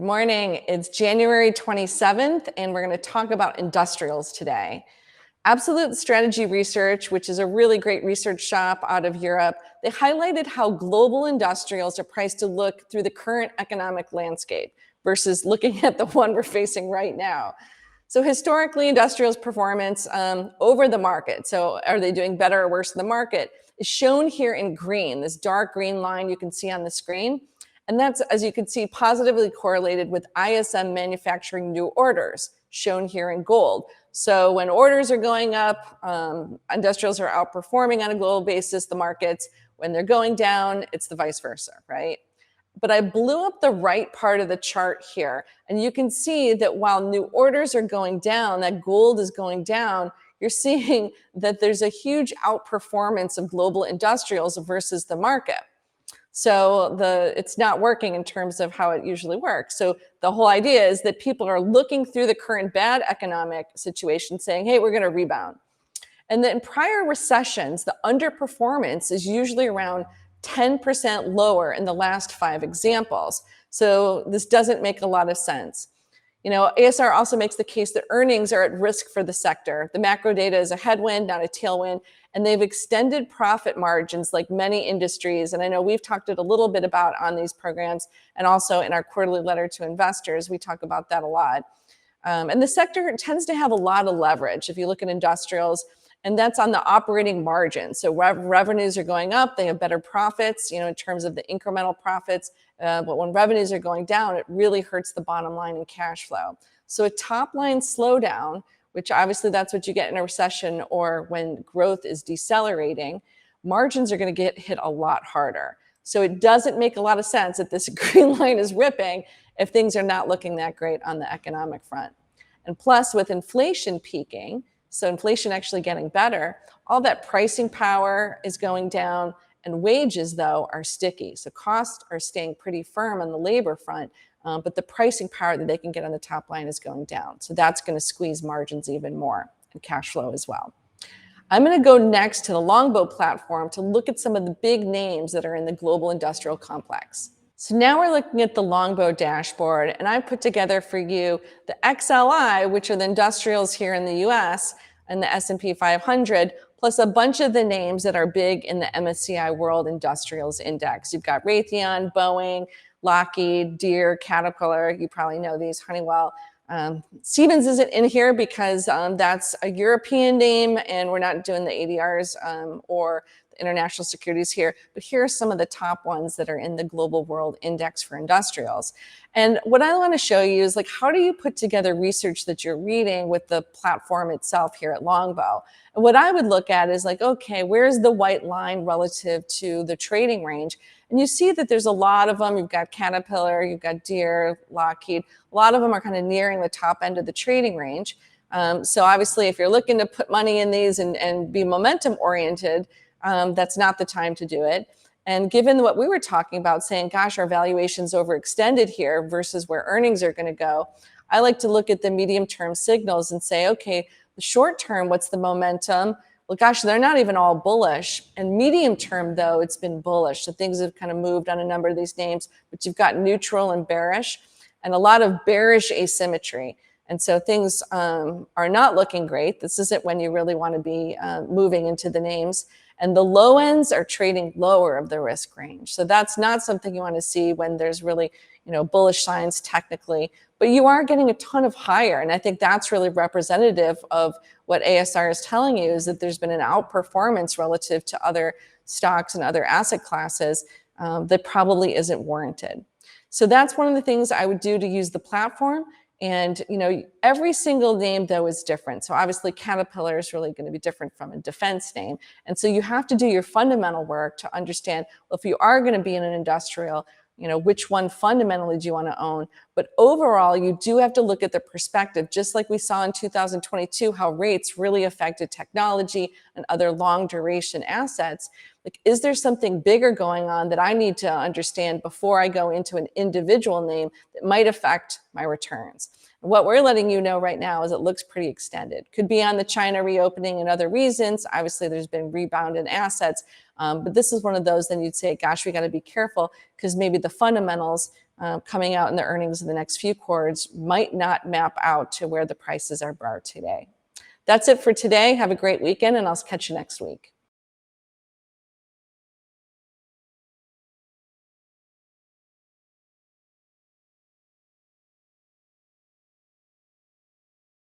morning. It's January 27th, and we're going to talk about industrials today. Absolute Strategy Research, which is a really great research shop out of Europe, they highlighted how global industrials are priced to look through the current economic landscape versus looking at the one we're facing right now. So historically, industrials' performance over the market, so are they doing better or worse than the market, is shown here in green, this dark green line you can see on the screen. And that's, as you can see, positively correlated with ISM manufacturing new orders, shown here in gold. So when orders are going up, industrials are outperforming on a global basis the markets. When they're going down, it's the vice versa, right? But I blew up the right part of the chart here. And you can see that while new orders are going down, that gold is going down, you're seeing that there's a huge outperformance of global industrials versus the market. So it's not working in terms of how it usually works. So the whole idea is that people are looking through the current bad economic situation saying, hey, we're going to rebound. And then in prior recessions, the underperformance is usually around 10% lower in the last 5 examples. So this doesn't make a lot of sense. You know, ASR also makes the case that earnings are at risk for the sector. The macro data is a headwind, not a tailwind, and they've extended profit margins like many industries. And I know we've talked it a little bit about on these programs, and also in our quarterly letter to investors, we talk about that a lot. And the sector tends to have a lot of leverage if you look at industrials, and that's on the operating margin. So revenues are going up, they have better profits, you know, in terms of the incremental profits. But when revenues are going down, it really hurts the bottom line and cash flow. So a top line slowdown, which obviously that's what you get in a recession or when growth is decelerating, margins are going to get hit a lot harder. So it doesn't make a lot of sense that this green line is ripping if things are not looking that great on the economic front. And plus, with inflation peaking, so inflation actually getting better, all that pricing power is going down, and wages, though, are sticky. So costs are staying pretty firm on the labor front, but the pricing power that they can get on the top line is going down. So that's going to squeeze margins even more and cash flow as well. I'm going to go next to the Longbow platform to look at some of the big names that are in the global industrial complex. So now we're looking at the Longbow dashboard, and I put together for you the XLI, which are the industrials here in the US, and the S&P 500, plus a bunch of the names that are big in the MSCI World Industrials Index. You've got Raytheon, Boeing, Lockheed, Deere, Caterpillar. You probably know these, Honeywell. Siemens isn't in here because that's a European name, and we're not doing the ADRs or the international securities here. But here are some of the top ones that are in the Global World Index for Industrials. And what I want to show you is, like, how do you put together research that you're reading with the platform itself here at Longbow? And what I would look at is, like, okay, where's the white line relative to the trading range? And you see that there's a lot of them. You've got Caterpillar, you've got Deere, Lockheed. A lot of them are kind of nearing the top end of the trading range. So obviously, if you're looking to put money in these and be momentum oriented, that's not the time to do it. And given what we were talking about, saying, gosh, our valuation's overextended here versus where earnings are going to go, I like to look at the medium-term signals and say, okay, the short term, what's the momentum? Well, gosh, they're not even all bullish. And medium term, though, it's been bullish. So things have kind of moved on a number of these names, but you've got neutral and bearish, and a lot of bearish asymmetry. And so things are not looking great. This isn't when you really want to be moving into the names. And the low ends are trading lower of the risk range. So that's not something you want to see when there's really, you know, bullish signs technically. But you are getting a ton of higher. And I think that's really representative of what ASR is telling you, is that there's been an outperformance relative to other stocks and other asset classes that probably isn't warranted. So that's one of the things I would do to use the platform. And, you know, every single name, though, is different. So obviously, Caterpillar is really going to be different from a defense name. And so you have to do your fundamental work to understand, well, if you are going to be in an industrial, you know, which one fundamentally do you want to own? But overall, you do have to look at the perspective, just like we saw in 2022, how rates really affected technology and other long duration assets. Like, is there something bigger going on that I need to understand before I go into an individual name that might affect my returns? And what we're letting you know right now is it looks pretty extended. Could be on the China reopening and other reasons. Obviously, there's been rebound in assets. But this is one of those, then you'd say, gosh, we got to be careful because maybe the fundamentals coming out in the earnings of the next few quarters might not map out to where the prices are today. That's it for today. Have a great weekend, and I'll catch you next week.